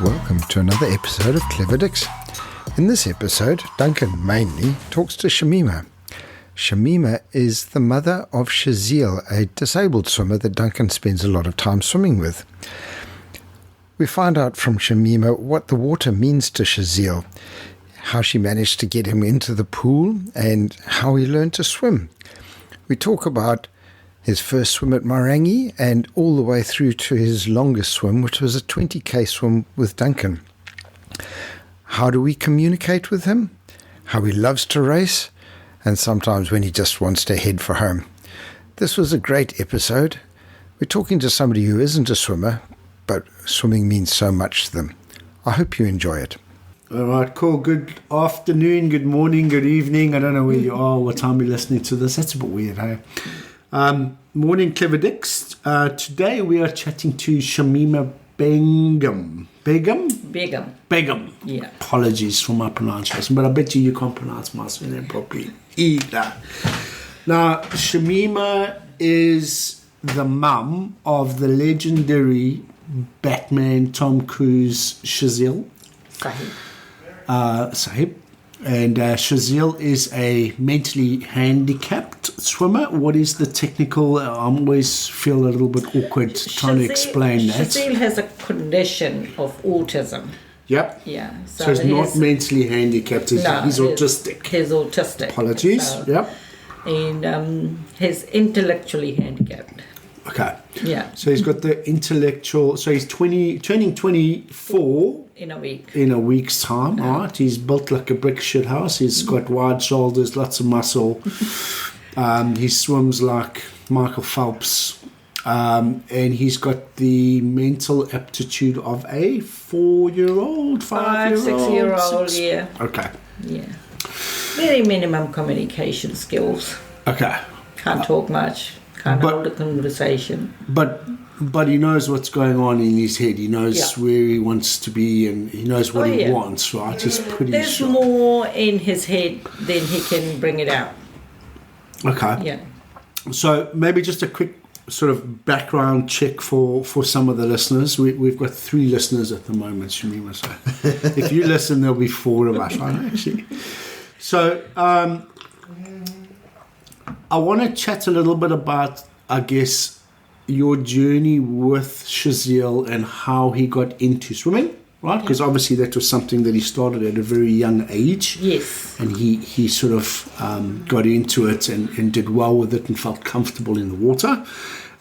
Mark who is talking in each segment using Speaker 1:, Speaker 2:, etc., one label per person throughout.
Speaker 1: Welcome to another episode of Clever Dicks. In this episode, Duncan mainly talks to Shamima. Shamima is the mother of Shazeel, a disabled swimmer that Duncan spends a lot of time swimming with. We find out from Shamima what the water means to Shazeel, how she managed to get him into the pool, and how he learned to swim. We talk about his first swim at Marangi and all the way through to his longest swim, which was a 20k swim with Duncan. How do we communicate with him? How he loves to race, and sometimes when he just wants to head for home. This was a great episode. We're talking to somebody who isn't a swimmer, but swimming means so much to them. I hope you enjoy it.
Speaker 2: All right, cool. Good afternoon, good morning, good evening. I don't know where you are, what time you're listening to this. That's a bit weird, hey? Morning, Clever Dicks. Today we are chatting to Shamima Begum. Begum.
Speaker 3: Yeah.
Speaker 2: Apologies for my pronunciation, but I bet you can't pronounce my surname properly either. Now, Shamima is the mum of the legendary Batman Tom Cruise Shazeel. Sahib. And Shazeel is a mentally handicapped swimmer. What is the technical? I always feel a little bit awkward trying to explain that.
Speaker 3: Shazeel has a condition of autism.
Speaker 2: Yep.
Speaker 3: Yeah.
Speaker 2: So he's not mentally handicapped. He's autistic.
Speaker 3: He's autistic.
Speaker 2: Apologies.
Speaker 3: So,
Speaker 2: yep.
Speaker 3: And he's intellectually handicapped.
Speaker 2: Okay.
Speaker 3: Yeah.
Speaker 2: So he's got the intellectual. So he's turning 24
Speaker 3: in a week.
Speaker 2: In a week's time, right? He's built like a brick shit house. He's got wide shoulders, lots of muscle. He swims like Michael Phelps, and he's got the mental aptitude of a 5-year-old,
Speaker 3: 6-year-old. Yeah.
Speaker 2: Okay.
Speaker 3: Yeah. Very minimum communication skills.
Speaker 2: Okay.
Speaker 3: Can't talk much. Can't hold a conversation.
Speaker 2: But he knows what's going on in his head. He knows where he wants to be, and he knows what he wants, right? He's pretty
Speaker 3: There's
Speaker 2: sure.
Speaker 3: more in his head than he can bring it out.
Speaker 2: Okay.
Speaker 3: Yeah.
Speaker 2: So maybe just a quick sort of background check for some of the listeners. We've got 3 listeners at the moment, Shamima. So if you listen, there'll be 4 of us, right, actually. So I want to chat a little bit about, I guess, your journey with Shazeel and how he got into swimming, right? Because obviously that was something that he started at a very young age.
Speaker 3: Yes.
Speaker 2: And he sort of got into it and did well with it and felt comfortable in the water.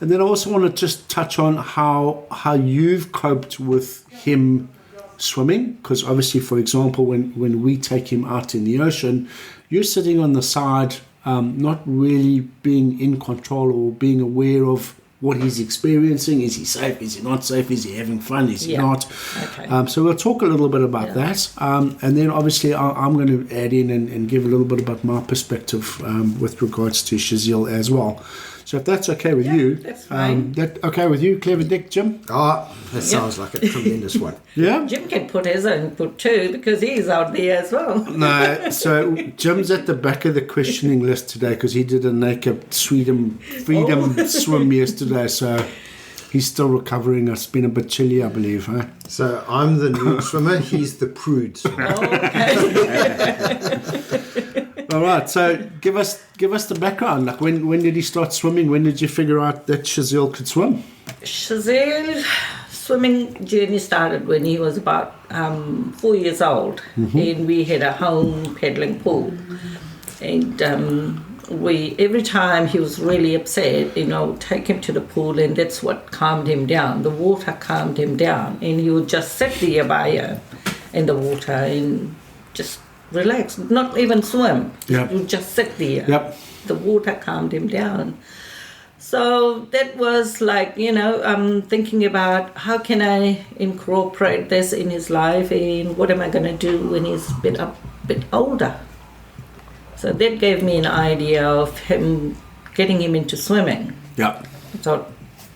Speaker 2: And then I also want to just touch on how you've coped with him swimming, because obviously, for example, when we take him out in the ocean, you're sitting on the side, not really being in control or being aware of what he's experiencing. Is he safe? Is he not safe? Is he having fun? Is he not?
Speaker 3: Okay.
Speaker 2: So we'll talk a little bit about that. And then obviously I'm going to add in and give a little bit about my perspective with regards to Shazeel as well. So if that's okay with you.
Speaker 3: That's fine.
Speaker 2: That okay with you, Clever Dick, Jim?
Speaker 1: That sounds like a tremendous one.
Speaker 2: Yeah?
Speaker 3: Jim can put his input too, because he's out there as well.
Speaker 2: No, so Jim's at the back of the questioning list today because he did a naked freedom swim yesterday, so he's still recovering. It's been a bit chilly, I believe, huh?
Speaker 1: So I'm the new swimmer, he's the prude swimmer.
Speaker 2: All right, so give us the background. Like when did he start swimming? When did you figure out that Shazeel could swim?
Speaker 3: Shazeel's swimming journey started when he was about 4 years old, and we had a home paddling pool. And every time he was really upset, take him to the pool, and that's what calmed him down. The water calmed him down, and he would just sit there by her in the water and just relax, not even swim.
Speaker 2: Yep.
Speaker 3: You just sit there.
Speaker 2: Yep.
Speaker 3: The water calmed him down. So that was like, thinking about how can I incorporate this in his life, and what am I going to do when he's a bit older. So that gave me an idea of getting him into swimming.
Speaker 2: Yeah.
Speaker 3: So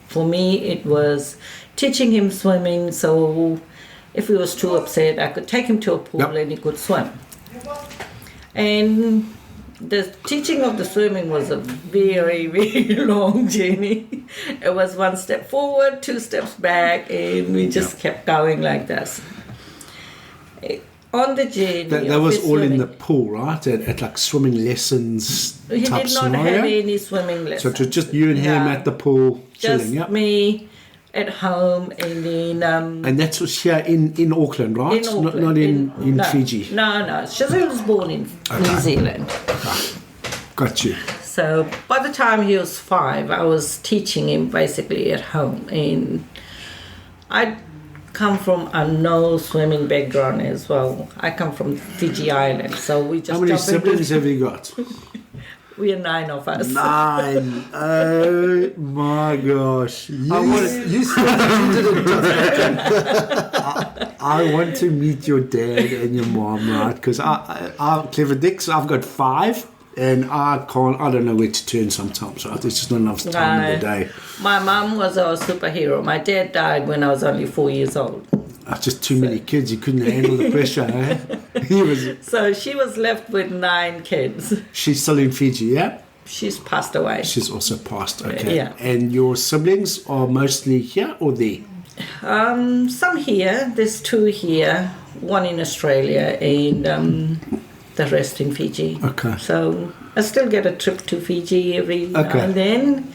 Speaker 3: for me, it was teaching him swimming, so if he was too upset, I could take him to a pool and he could swim. And the teaching of the swimming was a very, very long journey. It was one step forward, 2 steps back, and we just kept going like this. On the journey,
Speaker 2: that was all in the pool, right? At like swimming lessons.
Speaker 3: He
Speaker 2: type
Speaker 3: did not
Speaker 2: scenario.
Speaker 3: have any swimming lessons.
Speaker 2: So it was just you and him
Speaker 3: No.
Speaker 2: at the pool chilling,
Speaker 3: Just
Speaker 2: yeah.
Speaker 3: me at home, and then
Speaker 2: And that was here in Auckland, right?
Speaker 3: in Auckland.
Speaker 2: Not in
Speaker 3: no,
Speaker 2: Fiji.
Speaker 3: No. Shazeel was born in New Zealand.
Speaker 2: Got you.
Speaker 3: So by the time he was 5, I was teaching him basically at home, and I come from a no swimming background as well. I come from Fiji Island, so we just
Speaker 2: How many
Speaker 3: jump into-
Speaker 2: siblings have you got?
Speaker 3: We are 9 of us.
Speaker 2: 9. Oh my gosh.
Speaker 1: You said you didn't
Speaker 2: I want to meet your dad and your mom, right? Because I Clever Dicks, I've got 5. And I don't know where to turn sometimes, right? There's just not enough time in the day.
Speaker 3: My mum was our superhero. My dad died when I was only 4 years old.
Speaker 2: Just too many kids, you couldn't handle the pressure, eh?
Speaker 3: So she was left with 9 kids.
Speaker 2: She's still in Fiji, yeah?
Speaker 3: She's passed away.
Speaker 2: She's also passed, okay.
Speaker 3: Yeah.
Speaker 2: And your siblings are mostly here or there?
Speaker 3: Some here. There's 2 here. 1 in Australia and the rest in Fiji.
Speaker 2: Okay.
Speaker 3: So I still get a trip to Fiji every now and then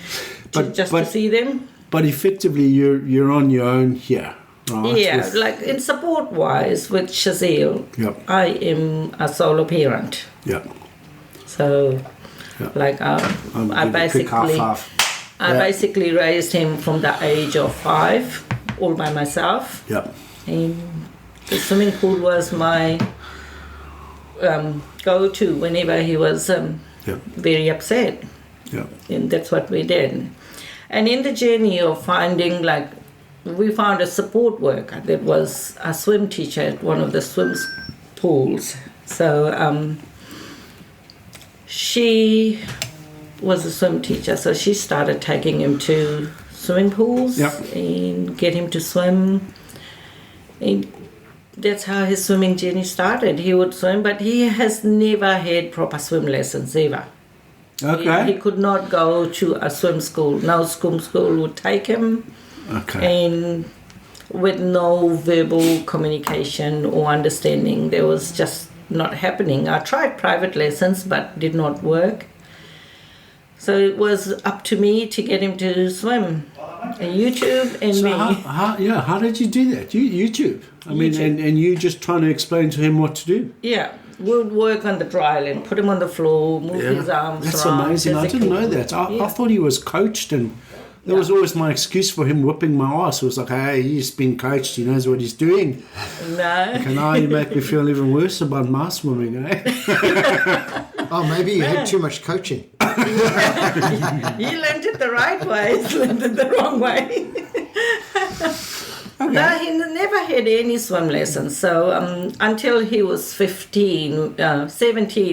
Speaker 3: to see them.
Speaker 2: But effectively, you're on your own here, right?
Speaker 3: Yeah, like in support wise with Shazeel,
Speaker 2: Yep.
Speaker 3: I am a solo parent.
Speaker 2: Yeah.
Speaker 3: So, like I basically raised him from the age of 5, all by myself.
Speaker 2: Yeah.
Speaker 3: And the swimming pool was my go-to whenever he was very upset.
Speaker 2: Yeah.
Speaker 3: And that's what we did. And in the journey of finding, we found a support worker that was a swim teacher at one of the swim pools. So she was a swim teacher, so she started taking him to swimming pools and get him to swim. And that's how his swimming journey started. He would swim, but he has never had proper swim lessons ever.
Speaker 2: Okay.
Speaker 3: He could not go to a swim school. No swim school would take him.
Speaker 2: Okay.
Speaker 3: And with no verbal communication or understanding, there was just not happening. I tried private lessons, but did not work. So it was up to me to get him to swim. And YouTube and
Speaker 2: So
Speaker 3: me.
Speaker 2: how did you do that? YouTube. I mean, and you just trying to explain to him what to do.
Speaker 3: Yeah, we would work on the dry land, put him on the floor, move his arms
Speaker 2: That's
Speaker 3: around.
Speaker 2: amazing. I didn't know
Speaker 3: physically.
Speaker 2: that. I thought he was coached, and that was always my excuse for him whipping my ass. It was like, hey, he's been coached. He knows what he's doing.
Speaker 3: No.
Speaker 2: And now you make me feel even worse about my swimming, eh?
Speaker 1: Oh, maybe you had too much coaching.
Speaker 3: You learned it the right way, he learned it the wrong way. No, he never had any swim lessons. So until he was 17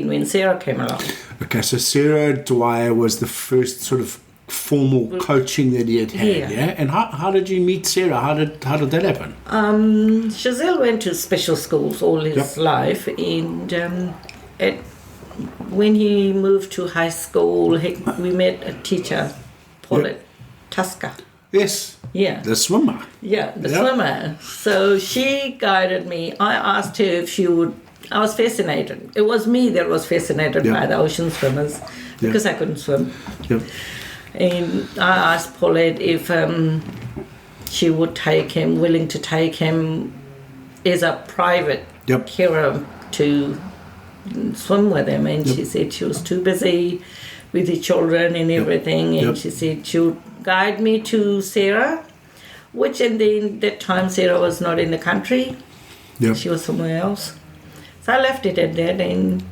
Speaker 3: when Sarah came along.
Speaker 2: Okay, so Sarah Dwyer was the first sort of formal coaching that he had, yeah? And how did you meet Sarah? How did that happen?
Speaker 3: Shazeel went to special schools all his life, and when he moved to high school, we met a teacher, Paulette Tusker.
Speaker 2: Yes.
Speaker 3: Yeah.
Speaker 2: The swimmer.
Speaker 3: Yeah, the swimmer. So she guided me. I asked her if she would. I was fascinated. It was me that was fascinated by the ocean swimmers because I couldn't swim.
Speaker 2: Yep.
Speaker 3: And I asked Paulette if she would willing to take him as a private carer to swim with him. And she said she was too busy with the children and everything. And she said she would guide me to Sarah, which in that time Sarah was not in the country.
Speaker 2: Yep.
Speaker 3: She was somewhere else. So I left it at that, and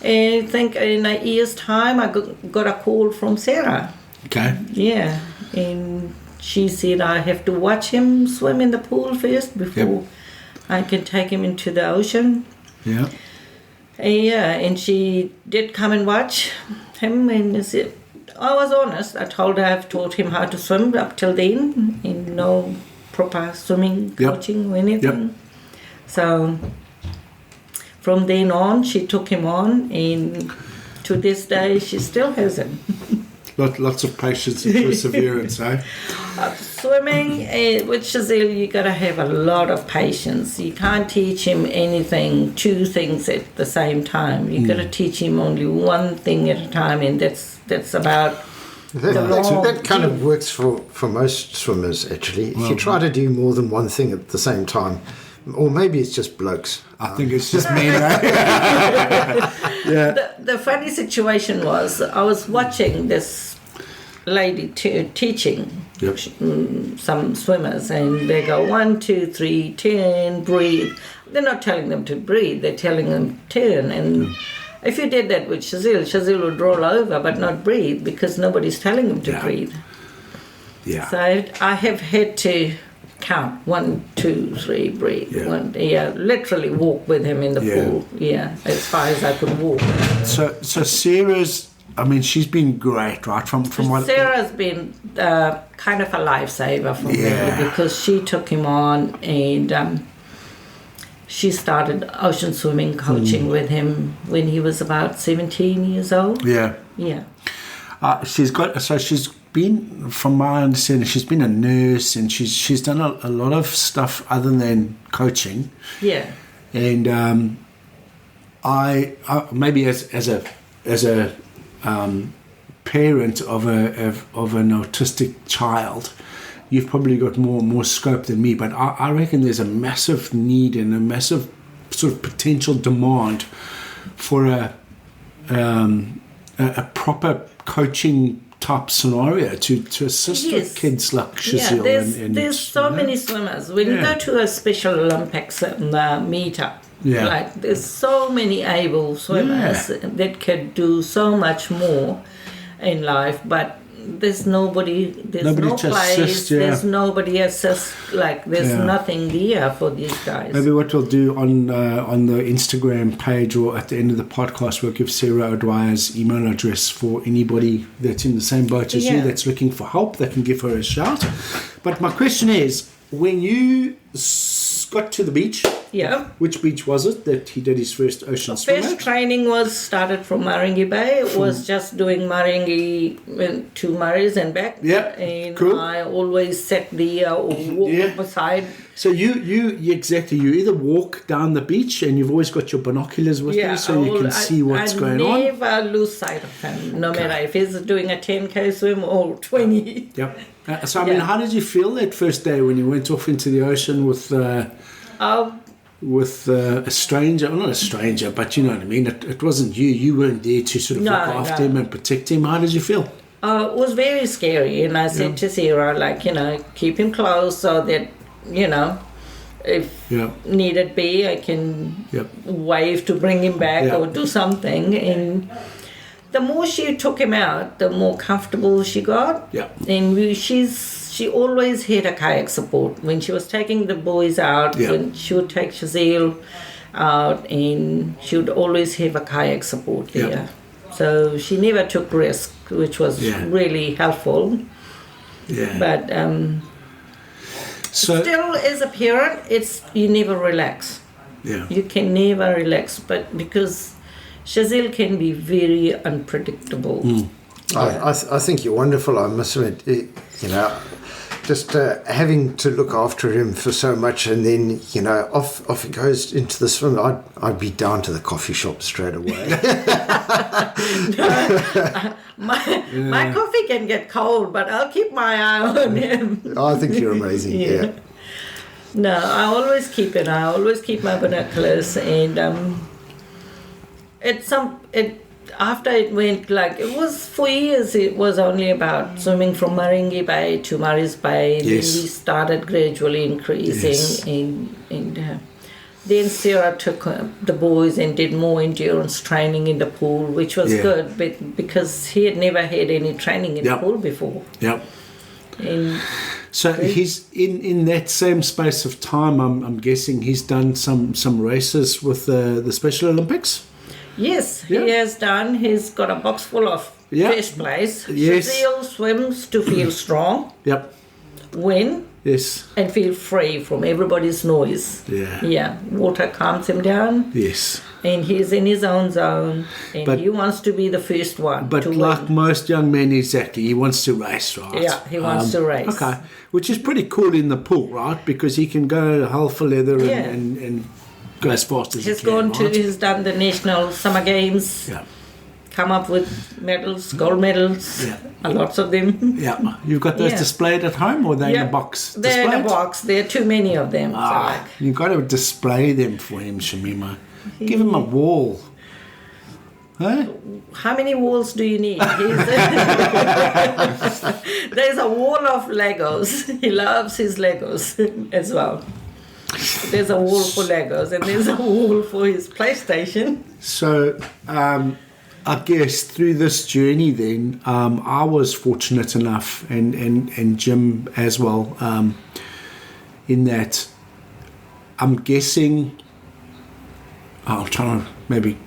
Speaker 3: I think in a year's time I got a call from Sarah.
Speaker 2: Okay.
Speaker 3: Yeah, and she said I have to watch him swim in the pool first before I can take him into the ocean.
Speaker 2: Yeah.
Speaker 3: And she did come and watch him, and said, I was honest. I told her I've taught him how to swim up till then, and no proper swimming coaching or anything. So from then on, she took him on, and to this day, she still has him.
Speaker 2: Lots of patience and perseverance, eh?
Speaker 3: Swimming with Shazeel, you got to have a lot of patience. You can't teach him anything, two things at the same time. You got to teach him only one thing at a time, and that's about.
Speaker 1: That kind of works for most swimmers, actually. If you try to do more than one thing at the same time, or maybe it's just blokes.
Speaker 2: I think it's just me, right? Yeah.
Speaker 3: The funny situation was, I was watching this lady teaching some swimmers, and they go 1, 2, 3, turn, breathe. They're not telling them to breathe, they're telling them turn. And if you did that with Shazeel would roll over but not breathe because nobody's telling him to breathe.
Speaker 2: Yeah.
Speaker 3: So I have had to count 1, 2, 3, breathe. Literally walk with him in the pool. Yeah, as far as I could walk.
Speaker 2: So Sarah's, I mean, she's been great, right? From what
Speaker 3: Sarah's been kind of a lifesaver for me, because she took him on, and she started ocean swimming coaching with him when he was about 17 years old. Yeah. She's
Speaker 2: been, from my understanding, she's been a nurse, and she's done a lot of stuff other than coaching.
Speaker 3: Yeah.
Speaker 2: And I maybe as a parent of an autistic child, you've probably got more scope than me. But I reckon there's a massive need and a massive sort of potential demand for a proper coaching type scenario to assist with kids like Shazeel.
Speaker 3: There's so many swimmers. When you go to a Special Olympics meetup, like there's so many able swimmers that could do so much more in life, but there's nobody no place, assist, there's nobody assist, like there's nothing there for these guys.
Speaker 2: Maybe what we'll do on the Instagram page, or at the end of the podcast, we'll give Sarah O'Dwyer's email address for anybody that's in the same boat as you that's looking for help. They can give her a shout. But my question is, when you got to the beach, which beach was it that he did his first ocean swim
Speaker 3: First
Speaker 2: at?
Speaker 3: training was started from Maringi Bay. It was just doing Maringi to Murray's and back. And cool. I always sat there or walk beside.
Speaker 2: So you exactly, you either walk down the beach, and you've always got your binoculars with you, so you can see what's going on.
Speaker 3: I never lose sight of him, no matter if he's doing a 10K swim or 20.
Speaker 2: So I mean, how did you feel that first day when you went off into the ocean with a stranger? Well, not a stranger, but you know what I mean. It wasn't you. You weren't there to sort of look after him and protect him. How did you feel?
Speaker 3: It was very scary, and I said to Sarah, like, keep him close so that, if needed be, I can wave to bring him back or do something. And the more she took him out, the more comfortable she got. And she always had a kayak support. When she was taking the boys out, when she would take Shazeel out, and she would always have a kayak support there. So she never took risk, which was really helpful. But still, as a parent, you never relax. You can never relax, but because Shazeel can be very unpredictable.
Speaker 1: I think you're wonderful. I must admit, just having to look after him for so much, and then off he goes into the swim. I'd be down to the coffee shop straight away.
Speaker 3: My coffee can get cold, but I'll keep my eye on him.
Speaker 1: I think you're amazing.
Speaker 3: No, I always keep it. I always keep my binoculars, and after it went, like, it was for years, it was only about swimming from Maringi Bay to Murray's Bay. Then we started gradually increasing, and then Sarah took the boys and did more endurance training in the pool, which was good, but because he had never had any training in the pool before. And
Speaker 2: so he's in that same space of time, I'm guessing he's done some races with the Special Olympics?
Speaker 3: Yes, he has done. He's got a box full of first place. Shazeel swims to feel strong. Win.
Speaker 2: Yes.
Speaker 3: And feel free from everybody's noise.
Speaker 2: Yeah.
Speaker 3: Yeah. Water calms him down.
Speaker 2: Yes.
Speaker 3: And he's in his own zone. And
Speaker 2: But-
Speaker 3: he wants to be the first one.
Speaker 2: But
Speaker 3: to
Speaker 2: like
Speaker 3: win.
Speaker 2: most young men, exactly, he wants to race, right?
Speaker 3: Yeah, he wants to race.
Speaker 2: Okay, which is pretty cool in the pool, right? Because he can go hell for leather
Speaker 3: Yeah.
Speaker 2: and go as fast as
Speaker 3: He's
Speaker 2: he can, right?
Speaker 3: he's done the national summer games.
Speaker 2: Yeah.
Speaker 3: Come up with medals, gold medals.
Speaker 2: Yeah.
Speaker 3: Lots of them.
Speaker 2: Yeah, you've got those
Speaker 3: Yeah.
Speaker 2: displayed at home, or they in a box?
Speaker 3: They're in a
Speaker 2: displayed?
Speaker 3: box. There are too many of them. So like,
Speaker 2: You've got to display them for him, Shamima. Give him a wall. Huh?
Speaker 3: how many walls do you need? There's a wall of Legos. He loves his Legos as well. There's a wall for Legos and there's a wall for his PlayStation.
Speaker 2: So, I guess through this journey, then I was fortunate enough, and Jim as well, in that I'm guessing. I'm trying to maybe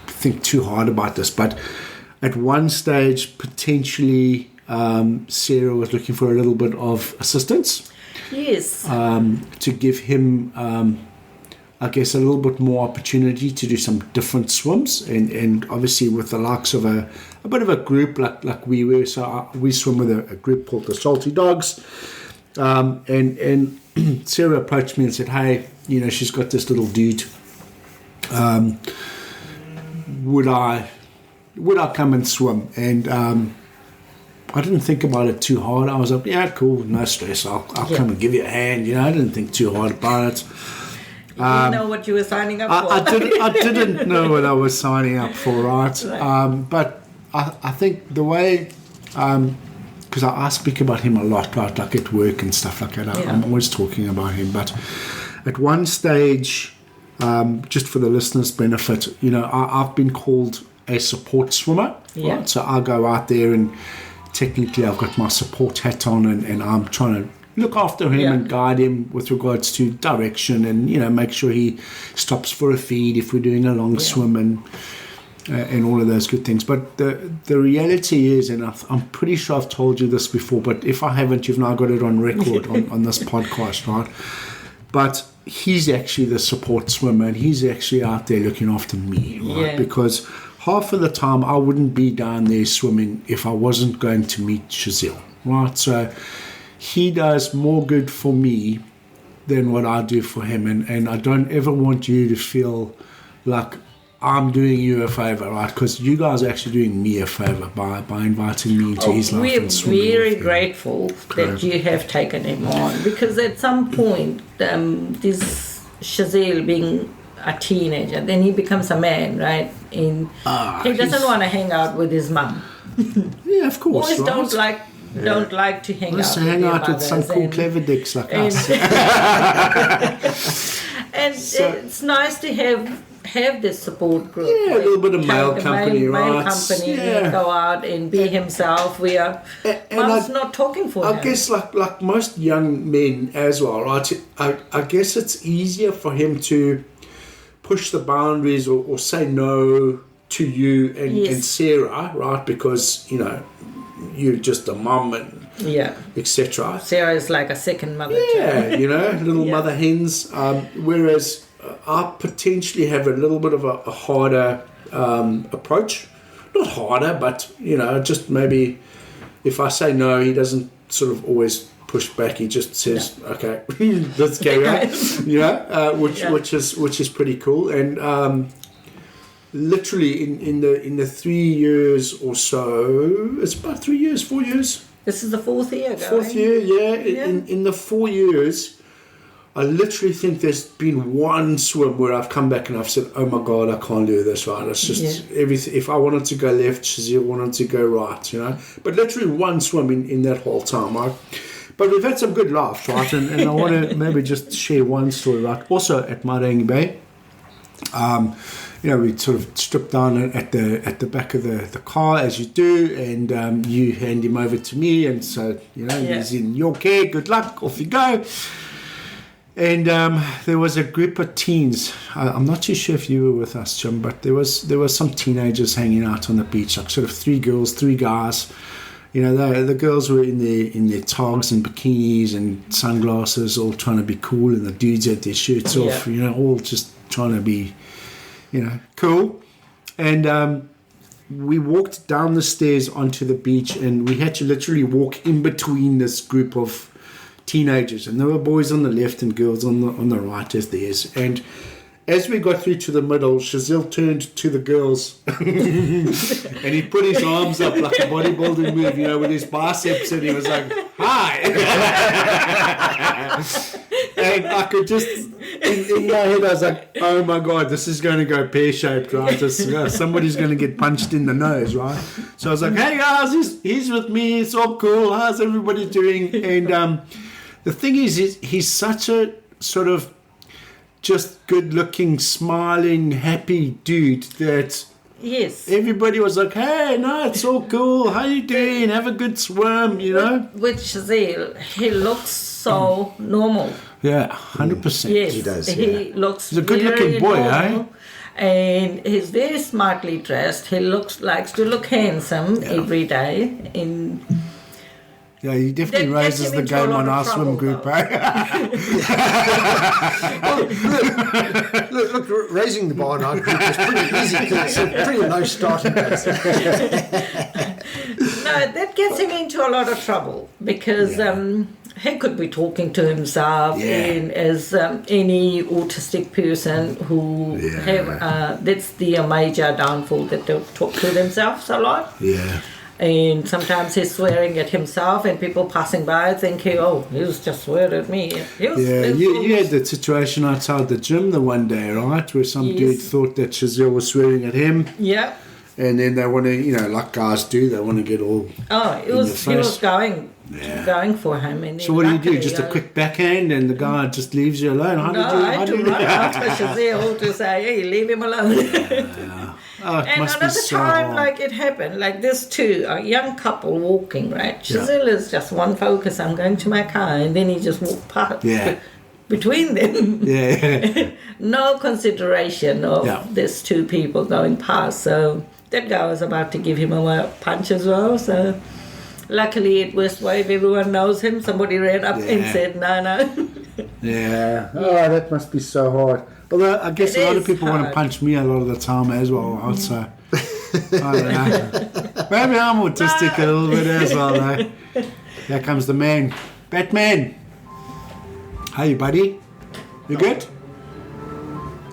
Speaker 2: think too hard about this, but at one stage, potentially, Sarah was looking for a little bit of assistance.
Speaker 3: Yes.
Speaker 2: To give him, I guess, a little bit more opportunity to do some different swims, and obviously with the likes of a bit of a group like we were. So we swim with a group called the Salty Dogs, and Sarah approached me and said, "Hey, she's got this little dude. Would I come and swim?" And I didn't think about it too hard. I was like, yeah, cool, no stress. I'll come and give you a hand. I didn't think too hard about it.
Speaker 3: You didn't know what you were signing up for.
Speaker 2: I didn't know what I was signing up for, right? But I think the way, because I speak about him a lot, right, like at work and stuff like that. I'm always talking about him. But at one stage, just for the listeners' benefit, I've been called a support swimmer.
Speaker 3: Yeah.
Speaker 2: Right? So I go out there and technically I've got my support hat on and I'm trying to look after him and guide him with regards to direction and, make sure he stops for a feed if we're doing a long swim and all of those good things. But the reality is, and I'm pretty sure I've told you this before, but if I haven't, you've now got it on record on this podcast, right? But he's actually the support swimmer and he's actually out there looking after me, right?
Speaker 3: Yeah.
Speaker 2: Because half of the time I wouldn't be down there swimming if I wasn't going to meet Shazeel, right? So he does more good for me than what I do for him. And I don't ever want you to feel like I'm doing you a favour, right? Because you guys are actually doing me a favour by inviting me into his life and swimming.
Speaker 3: We're very
Speaker 2: with him.
Speaker 3: grateful that you have taken him on, because at some point, this Shazeel being a teenager, then he becomes a man, right? And he doesn't want to hang out with his mum.
Speaker 2: Yeah, of course.
Speaker 3: Boys
Speaker 2: right?
Speaker 3: don't like to hang
Speaker 2: Let's
Speaker 3: out
Speaker 2: hang
Speaker 3: with
Speaker 2: out
Speaker 3: their
Speaker 2: with some
Speaker 3: mothers
Speaker 2: cool clever dicks like us.
Speaker 3: And it's nice to have this support group.
Speaker 2: Yeah, a little bit of male company,
Speaker 3: male
Speaker 2: right?
Speaker 3: company,
Speaker 2: Yeah.
Speaker 3: go out and be himself. We are Mum's not talking for him.
Speaker 2: I guess like most young men as well, right? I guess it's easier for him to push the boundaries or say no to you and Sarah, right? Because, you're just a mum and etc.
Speaker 3: Sarah is like a second mother.
Speaker 2: Yeah,
Speaker 3: too.
Speaker 2: little mother hens. Whereas I potentially have a little bit of a harder approach. Not harder, but, just maybe if I say no, he doesn't sort of always push back. He just says, okay, let's carry on, which is pretty cool. And literally in the 3 years or so, it's about 3 years, 4 years.
Speaker 3: This is the fourth year going.
Speaker 2: Fourth year, yeah. In the 4 years, I literally think there's been one swim where I've come back and I've said, oh my God, I can't do this, right? It's just everything. If I wanted to go left, Shazeel wanted to go right, But literally one swim in that whole time, right? But we've had some good laughs, right? And I want to maybe just share one story, right? Also at Marangi Bay, we sort of stripped down at the back of the car as you do, and you hand him over to me, and so he's in your care. Good luck, off you go. And there was a group of teens. I'm not too sure if you were with us, Jim, but there was some teenagers hanging out on the beach, like sort of 3 girls, 3 guys. you know, the girls were in their togs and bikinis and sunglasses, all trying to be cool, and the dudes had their shirts off, you know, all just trying to be, you know, cool. And we walked down the stairs onto the beach, and we had to literally walk in between this group of teenagers, and there were boys on the left and girls on the right as theirs. And as we got through to the middle, Shazeel turned to the girls and he put his arms up like a bodybuilding move, you know, with his biceps, and he was like, "Hi!" And I could just, in my head, I was like, "Oh my God, this is going to go pear-shaped, right? Somebody's going to get punched in the nose, right?" So I was like, "Hey guys, he's with me. It's all cool. How's everybody doing?" And the thing is he's such a sort of just good-looking, smiling, happy dude that everybody was like, "Hey, no, it's all cool. How you doing? Have a good swim," you know.
Speaker 3: With Shazeel, he looks so normal.
Speaker 2: Yeah, 100%.
Speaker 3: Yes,
Speaker 1: he does.
Speaker 3: He looks.
Speaker 2: He's a good-looking boy,
Speaker 3: normal, and he's very smartly dressed. He likes to look handsome every day. And
Speaker 2: yeah, he definitely raises the game on our swim group, eh?
Speaker 1: Look, raising the bar in our group is pretty easy because it's a pretty low starting base.
Speaker 3: No, that gets him into a lot of trouble because he could be talking to himself, and as any autistic person who have, that's the major downfall, that they talk to themselves a lot.
Speaker 2: Yeah.
Speaker 3: And sometimes he's swearing at himself, and people passing by thinking, "Oh, he was just swearing at me."
Speaker 2: You had the situation outside the gym the one day, right? Where some dude thought that Shazeel was swearing at him.
Speaker 3: Yeah.
Speaker 2: And then they want to, you know, like guys do, they want to get all.
Speaker 3: Oh, he was going for him. And
Speaker 2: so what do you do? Just a quick backhand, and the guy just leaves you alone?
Speaker 3: I had to run after Shazeel to say, "Hey, leave him alone."
Speaker 2: Oh, it
Speaker 3: and
Speaker 2: must
Speaker 3: another
Speaker 2: be so
Speaker 3: time,
Speaker 2: hard.
Speaker 3: like it happened, like this too, a young couple walking, right? Shazeel is just one focus, I'm going to my car, and then he just walked past between them.
Speaker 2: Yeah.
Speaker 3: No consideration of these two people going past. So that guy was about to give him a punch as well. So luckily at West Wave, everyone knows him. Somebody ran up and said, no.
Speaker 2: Yeah. Oh, that must be so hard. Although I guess a lot of people want to punch me a lot of the time as well. Also, I don't know. Maybe I'm autistic a little bit as well, though. Here comes the man, Batman. Hey, buddy. You good?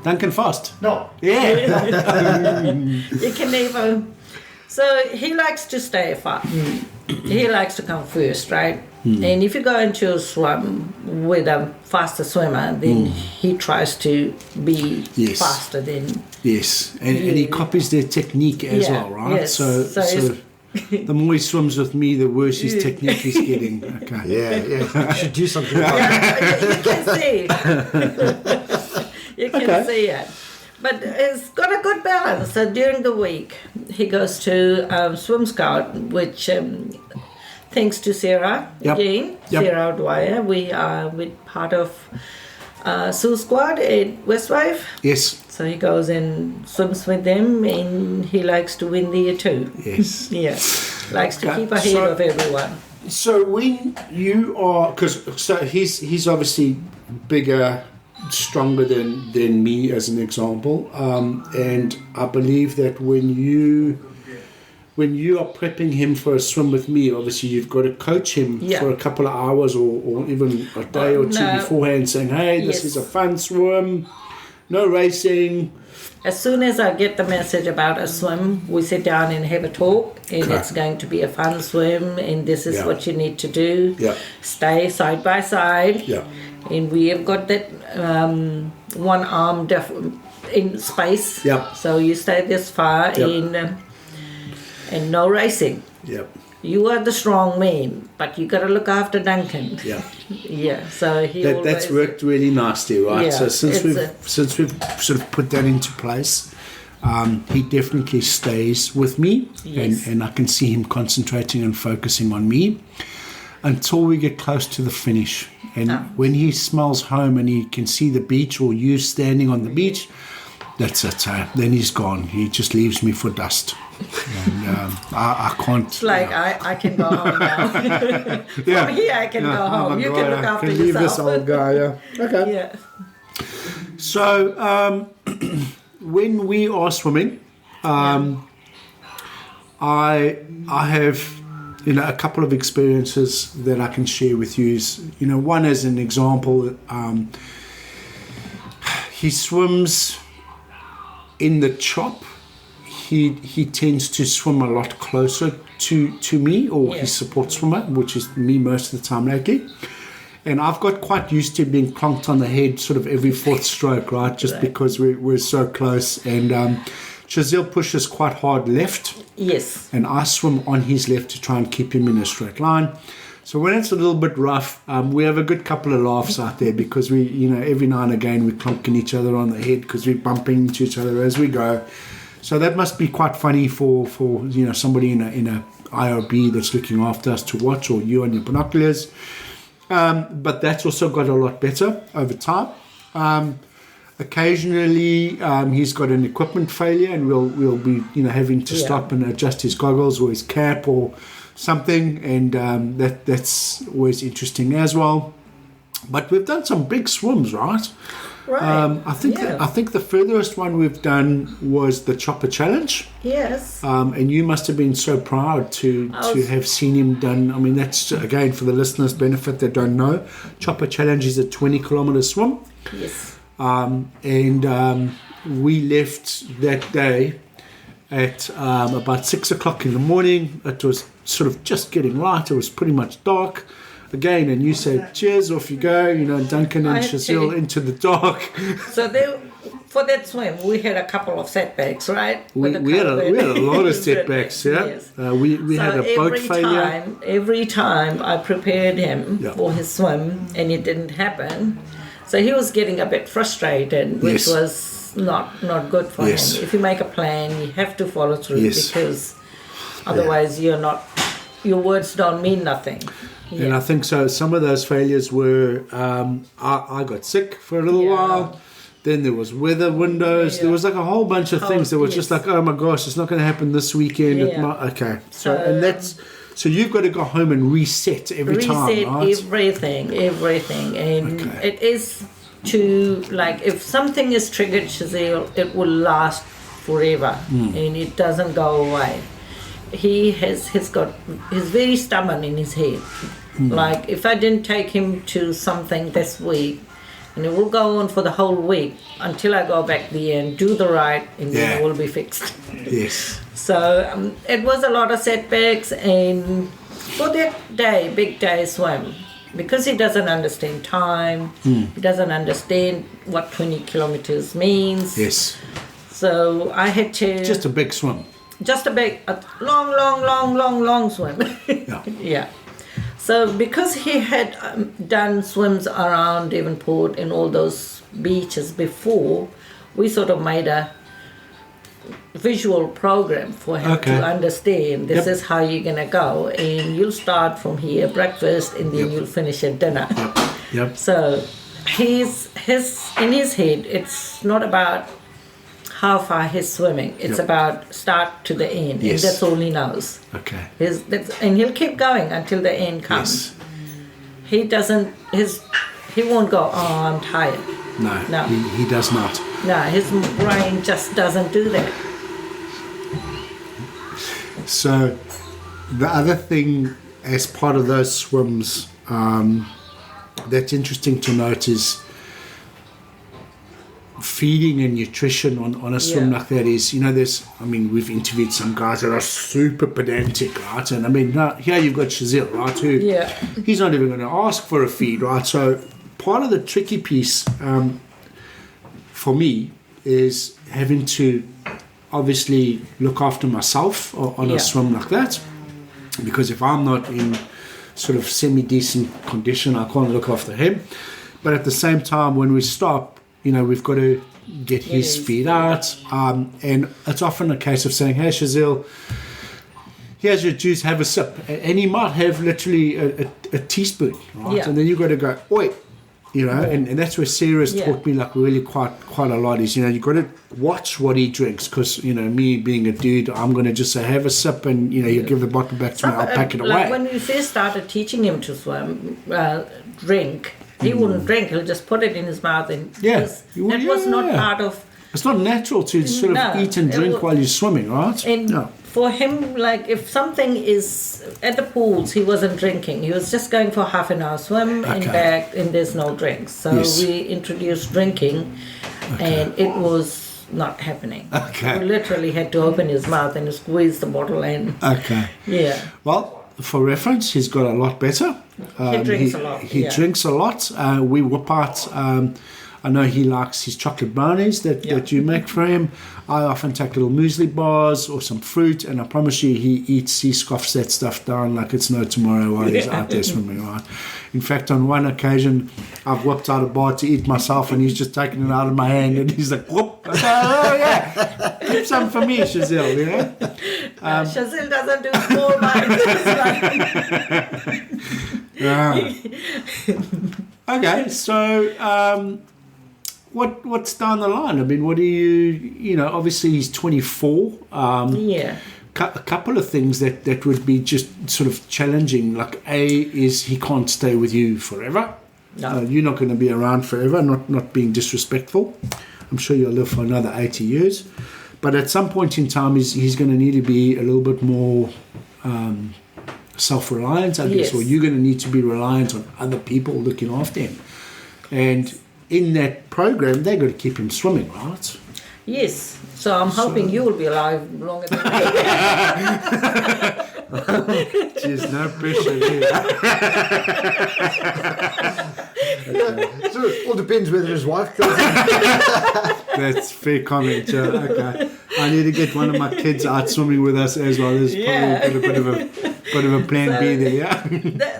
Speaker 2: Duncan Fast.
Speaker 1: No.
Speaker 2: Yeah.
Speaker 3: You can never. So he likes to stay far. He likes to come first, right? And if you go into a swim with a faster swimmer, then he tries to be faster than.
Speaker 2: Yes, and he copies their technique as well, right?
Speaker 3: Yes.
Speaker 2: So the more he swims with me, the worse his technique is getting. Okay.
Speaker 1: Yeah. You should do something about it.
Speaker 3: You can see. You can see it. But it's got a good balance. So during the week, he goes to Swim Scout, which, thanks to Sarah again, Sarah Dwyer, we are with part of Sioux Squad at West Wave.
Speaker 2: Yes.
Speaker 3: So he goes and swims with them, and he likes to win there too.
Speaker 2: Yes.
Speaker 3: Yeah. Likes to keep ahead of everyone.
Speaker 2: So when you are, he's obviously bigger, stronger than me as an example, and I believe that when you are prepping him for a swim with me, obviously you've got to coach him for a couple of hours or even a day or two beforehand, saying, "Hey, this is a fun swim, no racing."
Speaker 3: As soon as I get the message about a swim, we sit down and have a talk, and it's going to be a fun swim, and this is what you need to do. Stay side by side. And we have got that one arm in space. So you stay this far and no racing. You are the strong man, but you got to look after Duncan. So
Speaker 2: that's worked really nicely, right? So since we've sort of put that into place, he definitely stays with me, and I can see him concentrating and focusing on me until we get close to the finish. And when he smells home and he can see the beach or you standing on the beach, that's it. Then he's gone. He just leaves me for dust. And I can't.
Speaker 3: It's like I can go home now. From here I can go home. You can look after
Speaker 2: leave
Speaker 3: yourself.
Speaker 2: this old guy. Yeah. Okay.
Speaker 3: Yeah.
Speaker 2: So when we are swimming, I have a couple of experiences that I can share with you. One as an example, he swims in the chop. He tends to swim a lot closer to me, or his support swimmer, which is me most of the time lately. And I've got quite used to being clonked on the head sort of every fourth stroke, right? Just because we're so close. And Shazeel pushes quite hard left.
Speaker 3: Yes.
Speaker 2: And I swim on his left to try and keep him in a straight line. So when it's a little bit rough, we have a good couple of laughs out there because we, every now and again we're clonking each other on the head because we're bumping into each other as we go. So that must be quite funny for somebody in a IRB that's looking after us to watch, or you on your binoculars. But that's also got a lot better over time. Occasionally, he's got an equipment failure, and we'll be having to stop and adjust his goggles or his cap or something, and that's always interesting as well. But we've done some big swims, right?
Speaker 3: Right.
Speaker 2: I think the furthest one we've done was the Chopper Challenge.
Speaker 3: Yes.
Speaker 2: And you must have been so proud to have seen him done. I mean, that's, again, for the listeners' benefit that don't know, Chopper Challenge is a 20-kilometer swim.
Speaker 3: Yes.
Speaker 2: And we left that day at about 6 o'clock in the morning. It was sort of just getting light. It was pretty much dark. Again, and you said, cheers, off you go, Duncan and Shazeel into the dark.
Speaker 3: So for that swim, we had a couple of setbacks, right?
Speaker 2: We had a lot of setbacks, yeah.
Speaker 3: Yes.
Speaker 2: We had a boat failure.
Speaker 3: Every time I prepared him for his swim and it didn't happen, so he was getting a bit frustrated, which was not good for him. If you make a plan, you have to follow through because otherwise your words don't mean nothing. Yeah.
Speaker 2: And I think so. Some of those failures were I got sick for a little while. Then there was weather windows. There was like a whole bunch of things that was just like, oh my gosh, it's not going to happen this weekend. Okay. So you've got to go home and reset every time, right?
Speaker 3: Reset everything. And it is if something is triggered, Shazeel, it will last forever and it doesn't go away. He's very stubborn in his head. Like if I didn't take him to something this week, and it will go on for the whole week until I go back there and do the right, and then it will be fixed. Yes. So it was a lot of setbacks, and for that day, big day swim, because he doesn't understand time, he doesn't understand what 20 kilometers means.
Speaker 2: Yes.
Speaker 3: So I had to...
Speaker 2: Just a big swim.
Speaker 3: Just a long swim. Yeah. So because he had done swims around Devonport and all those beaches before, we sort of made a visual program for him to understand this is how you're going to go, and you'll start from here, breakfast, and then you'll finish at dinner. So in his head, it's not about how far he's swimming. It's about start to the end. And that's all he knows.
Speaker 2: Okay.
Speaker 3: And he'll keep going until the end comes. Yes. He won't go, oh, I'm tired.
Speaker 2: No. He does not.
Speaker 3: No, his brain just doesn't do that.
Speaker 2: So the other thing as part of those swims that's interesting to note is feeding and nutrition on a swim like that is, we've interviewed some guys that are super pedantic, right? And here you've got Shazeel, right? Who he's not even going to ask for a feed, right? So part of the tricky piece for me is having to obviously look after myself on a swim like that, because if I'm not in sort of semi-decent condition, I can't look after him. But at the same time, when we stop, we've got to get his feed out. And it's often a case of saying, hey, Shazeel, here's your juice, have a sip. And he might have literally a teaspoon, right? And then you've got to go, oi, You know, and that's where Sarah's taught me like really quite a lot is, you know, you've got to watch what he drinks because, you know, me being a dude, I'm going to just say, have a sip and, you know, you give the bottle back to me, I'll pack it away.
Speaker 3: Like when we first started teaching him to swim, drink, he wouldn't drink, he'll just put it in his mouth and that was not part of...
Speaker 2: It's not natural to sort of eat and drink while you're swimming, right?
Speaker 3: And for him, like if something is at the pools, he wasn't drinking. He was just going for half an hour swim and back, and there's no drinks. So we introduced drinking, and it was not happening.
Speaker 2: Okay.
Speaker 3: We literally had to open his mouth and squeeze the bottle in.
Speaker 2: Okay.
Speaker 3: Yeah.
Speaker 2: Well, for reference, he's got a lot better.
Speaker 3: He drinks a lot.
Speaker 2: He drinks a lot. We whip out... I know he likes his chocolate brownies that you make for him. I often take little muesli bars or some fruit, and I promise you he scoffs that stuff down like it's no tomorrow while he's out there swimming, right? In fact, on one occasion, I've whipped out a bar to eat myself, and he's just taken it out of my hand, and he's like, whoop. I say, oh, yeah, keep some for me, Shazeel, you know?
Speaker 3: Shazeel doesn't do small bites.
Speaker 2: Okay, so... What's down the line? I mean, what do you know, obviously he's 24. A couple of things that would be just sort of challenging. Like, A, is he can't stay with you forever. No. You're not going to be around forever, not being disrespectful. I'm sure you'll live for another 80 years. But at some point in time, he's going to need to be a little bit more self-reliant, I guess, or you're going to need to be reliant on other people looking after him. And... in that program, they've got to keep him swimming, right?
Speaker 3: Yes. So I'm hoping you will be alive longer than me.
Speaker 2: There's no pressure here.
Speaker 1: So it all depends whether his wife does.
Speaker 2: That's fair comment, Joe. Okay. I need to get one of my kids out swimming with us as well. There's probably a bit of a plan B there, yeah?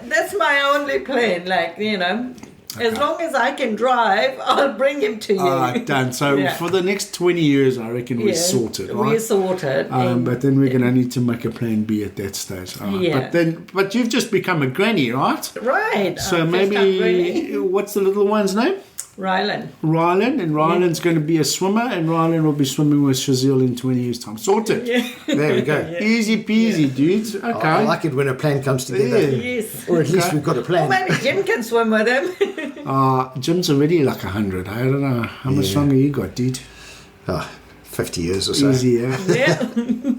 Speaker 3: That's my only plan, like, you know. Okay. As long as I can drive, I'll bring him to you.
Speaker 2: All right, done. So for the next 20 years, I reckon we're sorted, right?
Speaker 3: We're sorted.
Speaker 2: But then we're going to need to make a plan B at that stage. All right. But you've just become a granny, right?
Speaker 3: Right.
Speaker 2: So maybe, what's the little one's name?
Speaker 3: Rylan.
Speaker 2: And Rylan's going to be a swimmer, and Rylan will be swimming with Shazeel in 20 years' time. Sorted.
Speaker 1: Yeah. There we go.
Speaker 2: Easy peasy, dudes. Okay.
Speaker 1: I like it when a plan comes together.
Speaker 3: Yes.
Speaker 1: Or at least we've got a plan.
Speaker 3: Or maybe Jim can swim with him.
Speaker 2: Jim's already like 100. I don't know. How much longer you got, dude?
Speaker 1: 50 years or so.
Speaker 2: Easy, yeah.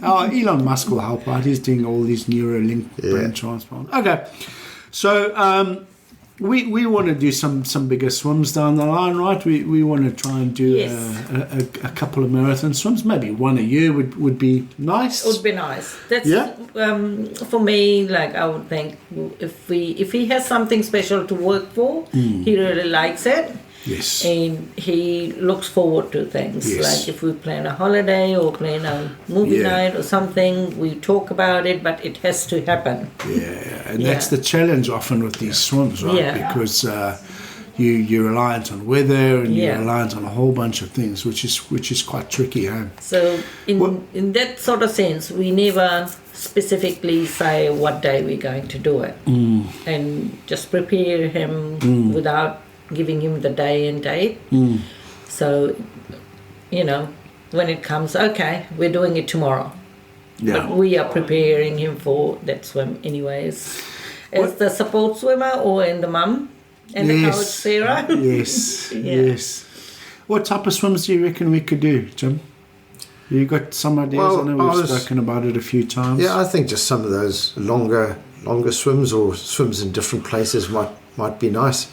Speaker 2: Elon Musk will help out. He's doing all these Neuralink brain transplant. Okay. So, we want to do some bigger swims down the line, right? We want to try and do a couple of marathon swims. Maybe one a year would be nice.
Speaker 3: It would be nice. That's for me. Like, I would think if he has something special to work for, he really likes it.
Speaker 2: Yes.
Speaker 3: And he looks forward to things.
Speaker 2: Yes.
Speaker 3: Like if we plan a holiday or plan a movie night or something, we talk about it, but it has to happen.
Speaker 2: Yeah, and that's the challenge often with these swims, right?
Speaker 3: Yeah.
Speaker 2: Because you're reliant on weather and you're reliant on a whole bunch of things, which is quite tricky, huh?
Speaker 3: So in that sort of sense, we never specifically say what day we're going to do it. And just prepare him without giving him the day and date. So, you know, when it comes, okay, we're doing it tomorrow. Yeah. But we are preparing him for that swim anyways. As the support swimmer or in the mum and the coach Sarah.
Speaker 2: Yes. What type of swims do you reckon we could do, Jim? You got some ideas?
Speaker 1: Well,
Speaker 2: I know we've spoken about it a few times.
Speaker 1: Yeah, I think just some of those longer swims or swims in different places might be nice.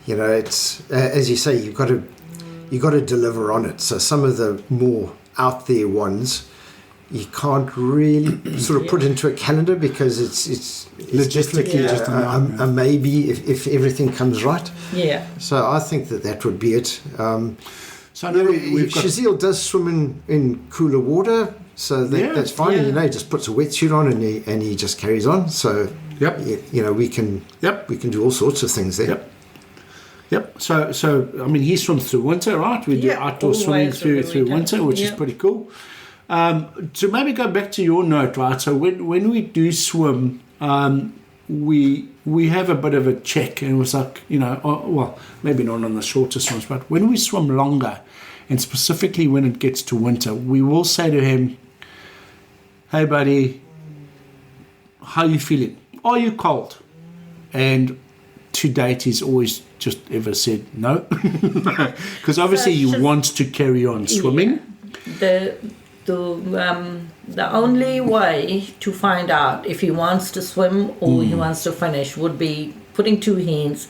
Speaker 1: You know, it's as you say, you've got to deliver on it. So some of the more out there ones, you can't really sort of put into a calendar because it's logistically just a maybe if everything comes right.
Speaker 3: Yeah.
Speaker 1: So I think that would be it.
Speaker 2: So I know
Speaker 1: Shazeel does swim in cooler water, so that's fine.
Speaker 3: Yeah.
Speaker 1: You know, he just puts a wetsuit on and he just carries on. So you know, we can do all sorts of things there.
Speaker 2: Yep. So I mean, he swims through winter, right? We do outdoor swimming through winter, which is pretty cool. To maybe go back to your note, right? So when we do swim, we have a bit of a check, and it was like, well, maybe not on the shorter swims, but when we swim longer, and specifically when it gets to winter, we will say to him, "Hey, buddy, how are you feeling? Are you cold?" And to date, he's always just ever said no, because obviously he wants to carry on swimming.
Speaker 3: Yeah. The only way to find out if he wants to swim or he wants to finish would be putting two hands.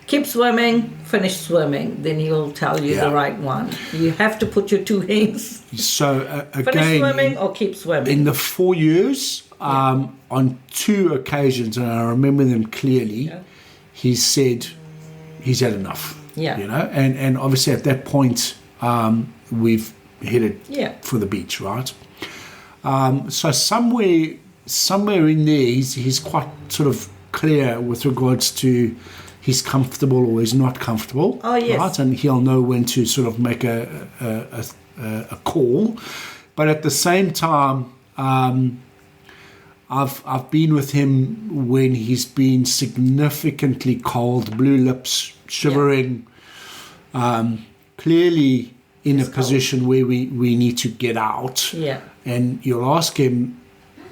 Speaker 3: Keep swimming, finish swimming. Then he'll tell you the right one. You have to put your two hands.
Speaker 2: So
Speaker 3: finish
Speaker 2: again,
Speaker 3: swimming or keep swimming.
Speaker 2: in the 4 years, on 2 occasions, and I remember them clearly, he said he's had enough.
Speaker 3: Yeah.
Speaker 2: And obviously at that point, we've headed for the beach, right? So somewhere in there, he's quite sort of clear with regards to he's comfortable or he's not comfortable.
Speaker 3: Oh, yes.
Speaker 2: Right? And he'll know when to sort of make a call. But at the same time, I've been with him when he's been significantly cold, blue lips, shivering, clearly in a position where we need to get out.
Speaker 3: Yeah.
Speaker 2: And you'll ask him,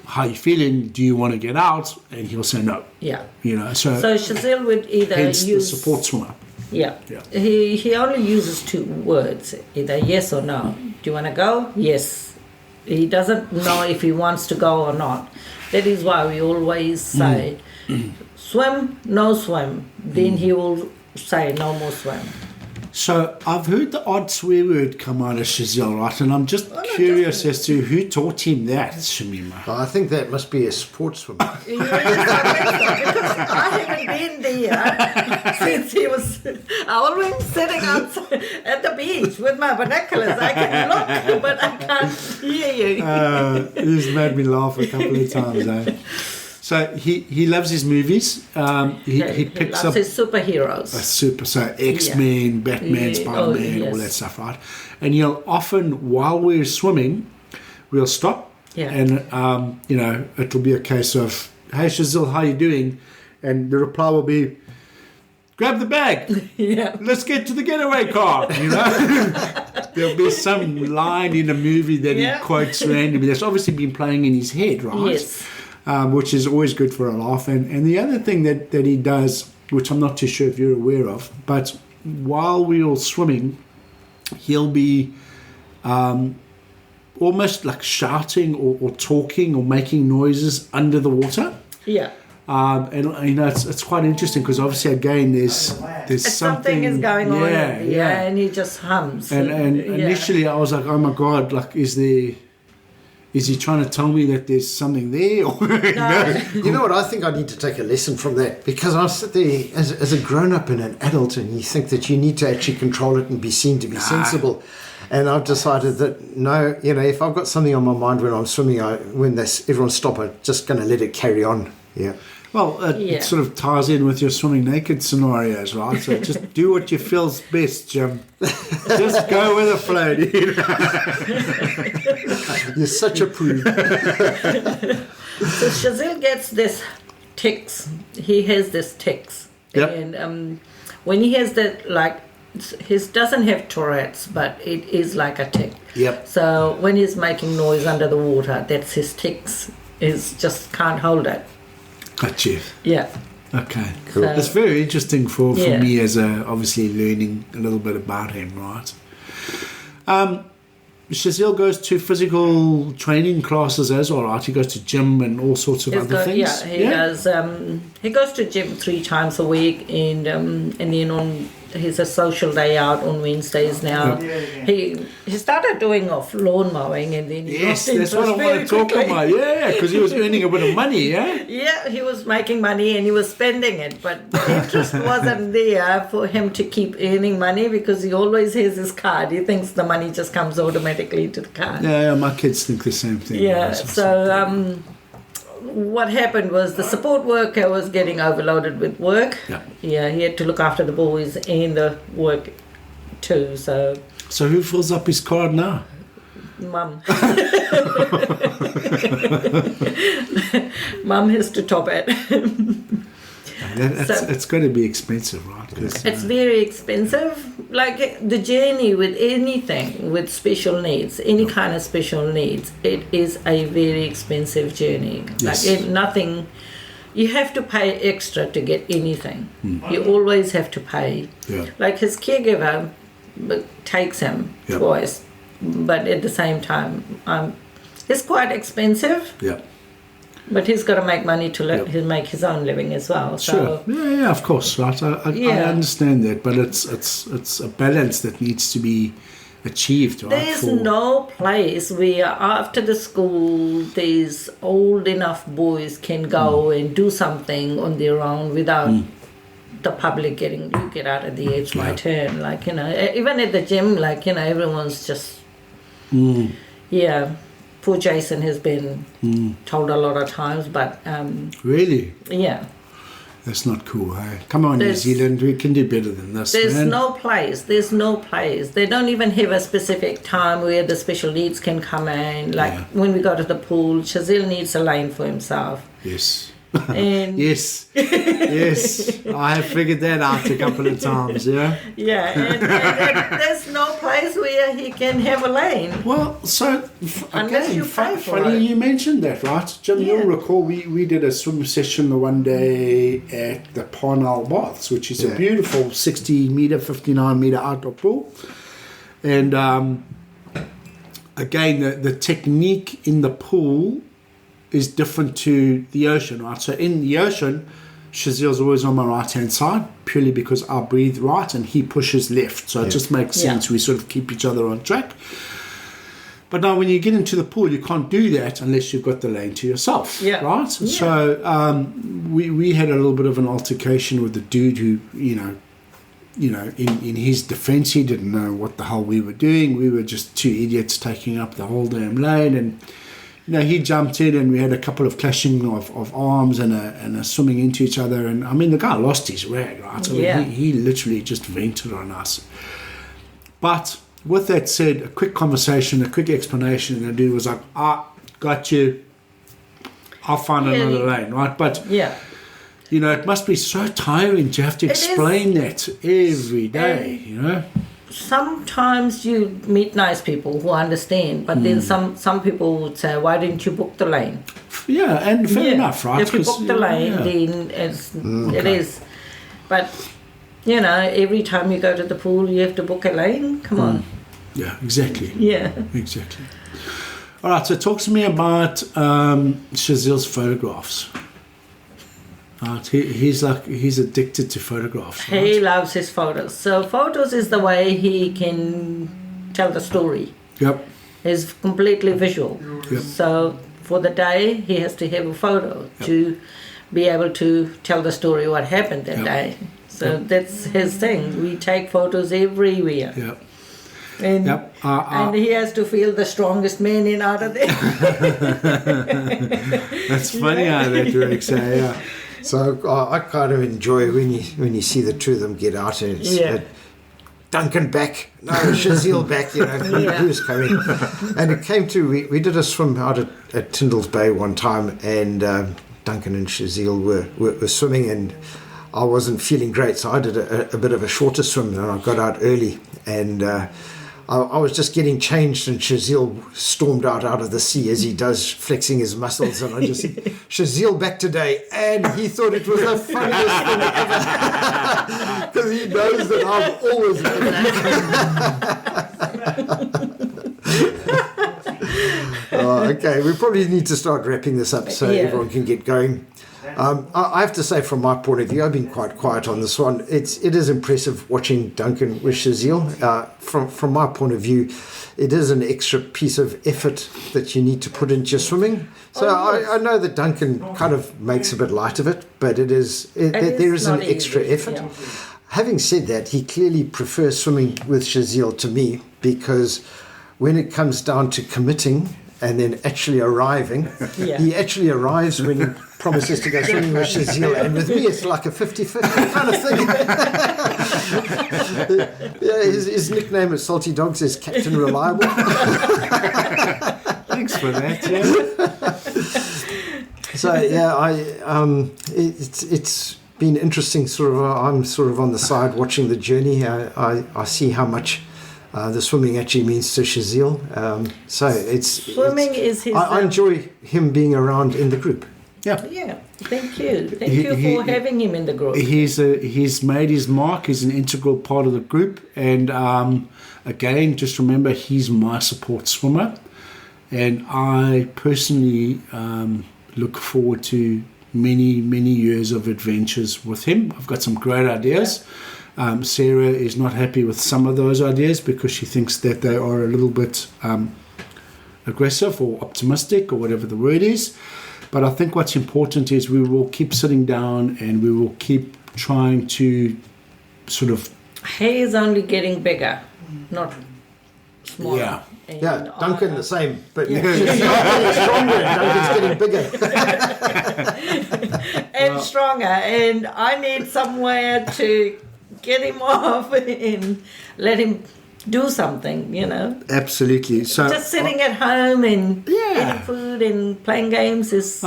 Speaker 2: "How you feeling? Do you want to get out?" And he'll say no.
Speaker 3: Yeah.
Speaker 2: So
Speaker 3: Shazeel would either
Speaker 2: hence
Speaker 3: use
Speaker 2: the support swimmer.
Speaker 3: Yeah. He only uses 2 words, either yes or no. Do you want to go? Yes. He doesn't know if he wants to go or not. That is why we always say, swim, no swim. Then he will say no more swim.
Speaker 2: So I've heard the odd swear word come out of Shazeel, right? And I'm just curious as to who taught him that, Shamima.
Speaker 1: Well, I think that must be a sports swimmer.
Speaker 3: Yes, because I haven't been there since he was. I always sitting outside at the beach with my binoculars. I can look, but I can't hear you.
Speaker 2: He's made me laugh a couple of times, eh? So he loves his movies. He picks up
Speaker 3: his superheroes.
Speaker 2: So X-Men, Batman, Spider-Man, all that stuff, right? And he'll often, while we're swimming, we'll stop, and it'll be a case of, "Hey Shazeel, how you doing?" And the reply will be, "Grab the bag. Let's get to the getaway car." There'll be some line in a movie that he quotes randomly. That's obviously been playing in his head, right?
Speaker 3: Yes.
Speaker 2: Which is always good for a laugh. And the other thing that he does, which I'm not too sure if you're aware of, but while we're all swimming, he'll be almost like shouting or talking or making noises under the water.
Speaker 3: Yeah.
Speaker 2: And it's quite interesting because obviously again there's
Speaker 3: something is going on, and he just hums.
Speaker 2: And initially I was like, oh my God, like is he trying to tell me that there's something there?
Speaker 3: No.
Speaker 1: You know what? I think I need to take a lesson from that, because I sit there as a grown-up and an adult, and you think that you need to actually control it and be seen to be sensible. And I've decided that, no, if I've got something on my mind when I'm swimming, when everyone stop, I'm just going to let it carry on. Yeah.
Speaker 2: Well, it sort of ties in with your swimming naked scenarios, right? So just do what you feel's best, Jim. Just go with the flow, dude.
Speaker 1: You're such a prude.
Speaker 3: So Shazeel gets this tics. He has this tics.
Speaker 2: Yep.
Speaker 3: And when he has that, like, his doesn't have Tourette's, but it is like a tic.
Speaker 2: Yep.
Speaker 3: So when he's making noise under the water, that's his tics. Is just can't hold it.
Speaker 2: Got you.
Speaker 3: Yeah.
Speaker 2: Okay.
Speaker 3: Cool. So,
Speaker 2: it's very interesting for me as obviously learning a little bit about him, right? Shazeel goes to physical training classes as well, right? He goes to gym and all sorts of other things.
Speaker 3: Yeah, he does. He goes to gym 3 times a week, and then he's a social day out on Wednesdays now. He started doing off lawn mowing, and then he
Speaker 2: that's what I want to talk about. Yeah, because he was earning a bit of money.
Speaker 3: Yeah, he was making money and he was spending it, but the interest wasn't there for him to keep earning money, because he always has his card. He thinks the money just comes automatically to the card.
Speaker 2: Yeah, my kids think the same thing.
Speaker 3: Yeah, so what happened was the support worker was getting overloaded with work. Yeah, he had to look after the boys and the work too. So
Speaker 2: who fills up his card now?
Speaker 3: Mum. Mum has to top it.
Speaker 2: It's going to be expensive, right?
Speaker 3: It's very expensive. Like the journey with anything with special needs, any kind of special needs, it is a very expensive journey.
Speaker 2: Yes.
Speaker 3: Like nothing, you have to pay extra to get anything. You always have to pay.
Speaker 2: Yeah.
Speaker 3: Like his caregiver takes him twice, but at the same time, it's quite expensive.
Speaker 2: Yeah.
Speaker 3: But he's got to make money to make his own living as well.
Speaker 2: Sure.
Speaker 3: So,
Speaker 2: Yeah, of course, right. I understand that, but it's a balance that needs to be achieved, right?
Speaker 3: There's no place where after the school these old enough boys can go and do something on their own without the public getting, you get out of the age, my turn. Like, even at the gym, like, everyone's just, poor Jason has been told a lot of times, but...
Speaker 2: Really?
Speaker 3: Yeah.
Speaker 2: That's not cool, hey? Come on, New Zealand, we can do better than this,
Speaker 3: There's
Speaker 2: man.
Speaker 3: no place. They don't even have a specific time where the special needs can come in. Like when we go to the pool, Shazeel needs a lane for himself.
Speaker 2: Yes.
Speaker 3: And
Speaker 2: Yes. I have figured that out a couple of times, yeah?
Speaker 3: Yeah, and there's no place where he can have a lane.
Speaker 2: Well, so,
Speaker 3: Unless you pay for
Speaker 2: funny
Speaker 3: it.
Speaker 2: you mentioned that, right? Jim, you'll recall we did a swim session the one day at the Parnell Baths, which is a beautiful 60 metre, 59 metre outdoor pool. And again, the technique in the pool is different to the ocean, right? So in the ocean, Shazeel's always on my right-hand side, purely because I breathe right and he pushes left. So it just makes sense. We sort of keep each other on track. But now when you get into the pool, you can't do that unless you've got the lane to yourself, right?
Speaker 3: Yeah.
Speaker 2: So we had a little bit of an altercation with the dude who, in his defense, he didn't know what the hell we were doing. We were just two idiots taking up the whole damn lane, and he jumped in and we had a couple of clashing of arms and a swimming into each other. And I mean, the guy lost his rag, right? I mean, he literally just vented on us. But with that said, a quick conversation, a quick explanation, and the dude was like, got you. I'll find another lane, right? But, it must be so tiring to have to explain that every day,
Speaker 3: Sometimes you meet nice people who understand, but then some people would say, why didn't you book the lane?
Speaker 2: Yeah, and fair enough, right?
Speaker 3: If you book the lane, then it is. But, every time you go to the pool, you have to book a lane. Come on.
Speaker 2: Yeah, exactly.
Speaker 3: Yeah.
Speaker 2: Exactly. All right, so talk to me about Shazeel's photographs. He's addicted to photographs. Right?
Speaker 3: He loves his photos. So photos is the way he can tell the story.
Speaker 2: Yep.
Speaker 3: It's completely visual.
Speaker 2: Yep.
Speaker 3: So for the day, he has to have a photo to be able to tell the story what happened that day. So that's his thing. We take photos everywhere.
Speaker 2: Yep.
Speaker 3: And, and he has to feel the strongest man in out of there.
Speaker 2: That's funny how that works. Yeah.
Speaker 1: So I kind of enjoy when you see the two of them get out and it's Duncan back, no, Shazeel back, who's coming. And it came to, we did a swim out at Tyndall's Bay one time, and Duncan and Shazeel were swimming, and I wasn't feeling great, so I did a bit of a shorter swim, and I got out early, and I was just getting changed, and Shazeel stormed out of the sea as he does, flexing his muscles, and I just said, Shazeel back today, and he thought it was the funniest thing ever, because he knows that I'm always okay, we probably need to start wrapping this up so everyone can get going. I have to say, from my point of view, I've been quite quiet on this one. It is impressive watching Duncan with Shazeel. From my point of view, it is an extra piece of effort that you need to put into your swimming. So I know that Duncan kind of makes a bit light of it, but there is an extra effort. Yeah. Having said that, he clearly prefers swimming with Shazeel to me, because when it comes down to committing and then actually arriving.
Speaker 3: Yeah.
Speaker 1: He actually arrives when he promises to go swimming with Shazeel, and with me it's like a 50-50 kind of thing. Yeah, his nickname at Salty Dogs is Captain Reliable.
Speaker 2: Thanks for that. Yeah.
Speaker 1: So it's been interesting. I'm sort of on the side watching the journey. I see how much the swimming actually means to Shazeel.
Speaker 3: Swimming is his.
Speaker 1: I enjoy him being around in the group.
Speaker 2: Yeah.
Speaker 3: Yeah, thank you. Thank you for having him in the group.
Speaker 2: He's made his mark. He's an integral part of the group. And again, just remember, he's my support swimmer. And I personally look forward to many, many years of adventures with him. I've got some great ideas. Sarah is not happy with some of those ideas because she thinks that they are a little bit aggressive or optimistic or whatever the word is. But I think what's important is we will keep sitting down and we will keep trying to sort of...
Speaker 3: He is only getting bigger, not smaller.
Speaker 2: Yeah.
Speaker 3: And
Speaker 1: Duncan the same, but Shazeel getting stronger and Duncan's getting bigger.
Speaker 3: and stronger. And I need somewhere to get him off and let him do something,
Speaker 2: Absolutely. So
Speaker 3: just sitting at home and eating food and playing games is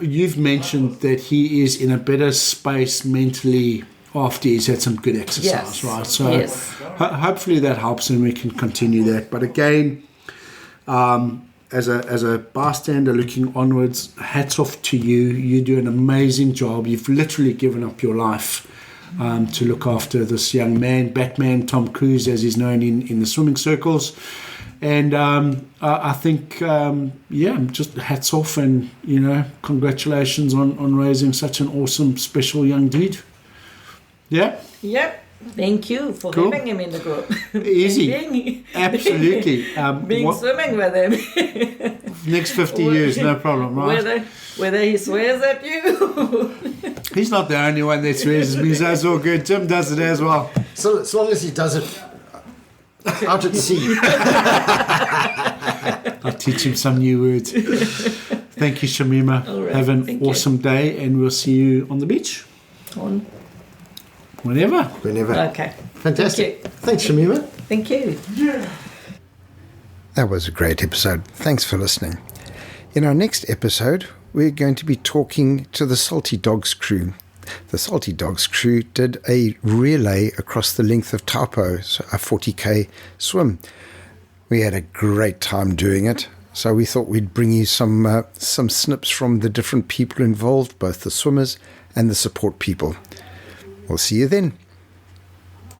Speaker 2: you've mentioned that he is in a better space mentally after he's had some good exercise, right? So hopefully that helps and we can continue that. But again, as a bystander looking onwards, hats off to you. You do an amazing job. You've literally given up your life to look after this young man, Batman, Tom Cruise, as he's known in the swimming circles. And I think, just hats off and, congratulations on raising such an awesome, special young dude. Yeah?
Speaker 3: Yep. Thank you for having him in the group.
Speaker 2: Easy. Absolutely.
Speaker 3: Swimming with him.
Speaker 2: Next 50 years, no problem, right?
Speaker 3: Whether he swears at you.
Speaker 2: He's not the only one that swears at me, so it's all good. Tim does it as well.
Speaker 1: So as long as he does it out at sea.
Speaker 2: I'll teach him some new words. Thank you, Shamima.
Speaker 3: Right,
Speaker 2: have an awesome day, and we'll see you on the beach. Whenever.
Speaker 1: Okay. Fantastic. Thanks, Shamima.
Speaker 3: Thank you.
Speaker 1: That was a great episode. Thanks for listening. In our next episode, we're going to be talking to the Salty Dogs crew. The Salty Dogs crew did a relay across the length of Taupo, so a 40k swim. We had a great time doing it, so we thought we'd bring you some snips from the different people involved, both the swimmers and the support people. We'll see you then.